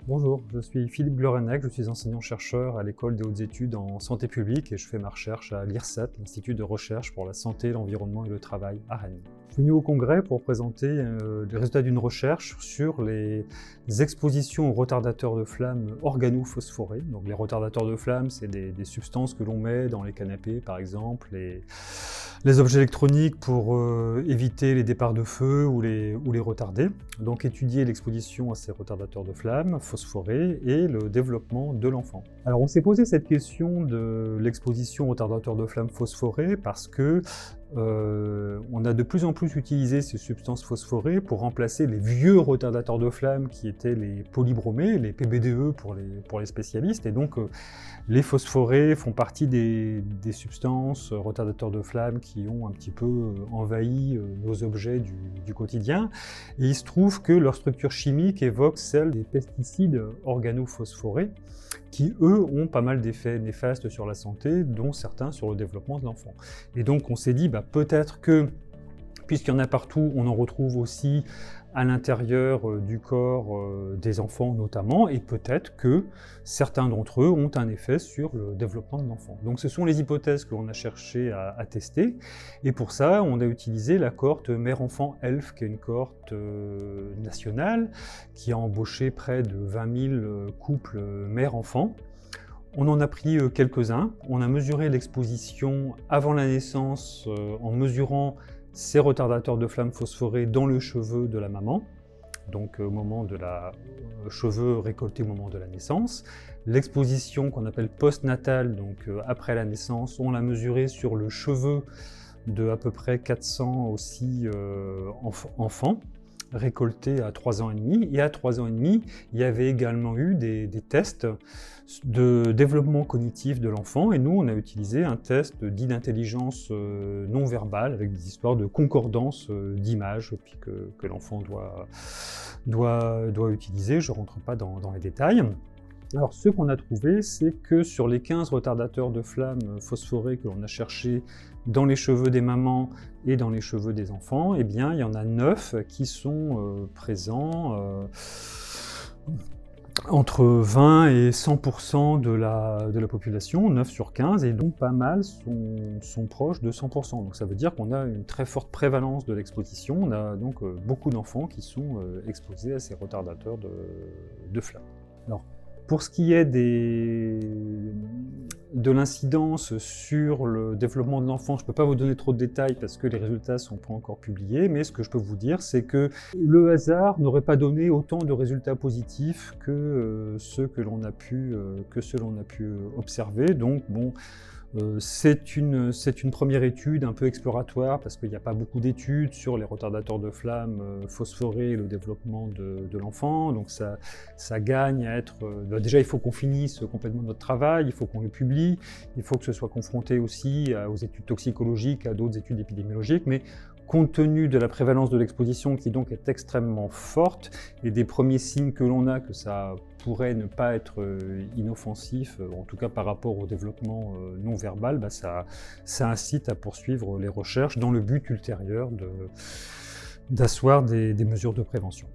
Bonjour, je suis Philippe Glorenec, je suis enseignant-chercheur à l'École des hautes études en santé publique et je fais ma recherche à l'IRSAT, l'Institut de recherche pour la santé, l'environnement et le travail à Rennes. Je suis venu au congrès pour présenter les résultats d'une recherche sur les expositions aux retardateurs de flamme organophosphorés. Donc les retardateurs de flamme, c'est des substances que l'on met dans les canapés par exemple, les objets électroniques pour éviter les départs de feu ou les retarder. Donc étudier l'exposition à ces retardateurs de flamme phosphorés et le développement de l'enfant. Alors on s'est posé cette question de l'exposition aux retardateurs de flamme phosphorés parce que on a de plus en plus utilisé ces substances phosphorées pour remplacer les vieux retardateurs de flamme qui étaient les polybromés, les PBDE pour les spécialistes. Et donc les phosphorés font partie des substances retardateurs de flamme qui ont un petit peu envahi nos objets du quotidien. Et il se trouve que leur structure chimique évoque celle des pesticides organophosphorés qui, eux, ont pas mal d'effets néfastes sur la santé, dont certains sur le développement de l'enfant. Et donc on s'est dit, peut-être que, puisqu'il y en a partout, on en retrouve aussi à l'intérieur du corps des enfants notamment, et peut-être que certains d'entre eux ont un effet sur le développement de l'enfant. Donc ce sont les hypothèses que l'on a cherché à tester, et pour ça on a utilisé la cohorte mère-enfant ELF, qui est une cohorte nationale, qui a embauché près de 20 000 couples mère-enfant. On en a pris quelques-uns, on a mesuré l'exposition avant la naissance en mesurant ces retardateurs de flamme phosphorés dans le cheveu de la maman, donc au moment de la cheveux récoltés au moment de la naissance. L'exposition qu'on appelle postnatale, donc après la naissance, on l'a mesurée sur le cheveu de à peu près 400 aussi enfants, récoltés à 3 ans et demi. Et à 3 ans et demi, il y avait également eu des tests de développement cognitif de l'enfant. Et nous, on a utilisé un test dit d'intelligence non verbale avec des histoires de concordance d'images que l'enfant doit utiliser. Je ne rentre pas dans les détails. Alors, ce qu'on a trouvé, c'est que sur les 15 retardateurs de flamme phosphorés que l'on a cherchés dans les cheveux des mamans et dans les cheveux des enfants, eh bien, il y en a 9 qui sont présents entre 20 et 100% de la population, 9 sur 15, et donc pas mal sont proches de 100%. Donc ça veut dire qu'on a une très forte prévalence de l'exposition. On a donc beaucoup d'enfants qui sont exposés à ces retardateurs de flamme. Alors, pour ce qui est de l'incidence sur le développement de l'enfant, je ne peux pas vous donner trop de détails parce que les résultats ne sont pas encore publiés, mais ce que je peux vous dire, c'est que le hasard n'aurait pas donné autant de résultats positifs que ceux que l'on a pu observer. Donc bon, c'est une première étude un peu exploratoire parce qu'il n'y a pas beaucoup d'études sur les retardateurs de flamme phosphorés et le développement de l'enfant. Donc ça gagne à être... déjà, il faut qu'on finisse complètement notre travail, il faut qu'on le publie, il faut que ce soit confronté aussi aux études toxicologiques, à d'autres études épidémiologiques, mais compte tenu de la prévalence de l'exposition qui donc est extrêmement forte et des premiers signes que l'on a que ça pourrait ne pas être inoffensif, en tout cas par rapport au développement non verbal, ça incite à poursuivre les recherches dans le but ultérieur d'asseoir des mesures de prévention.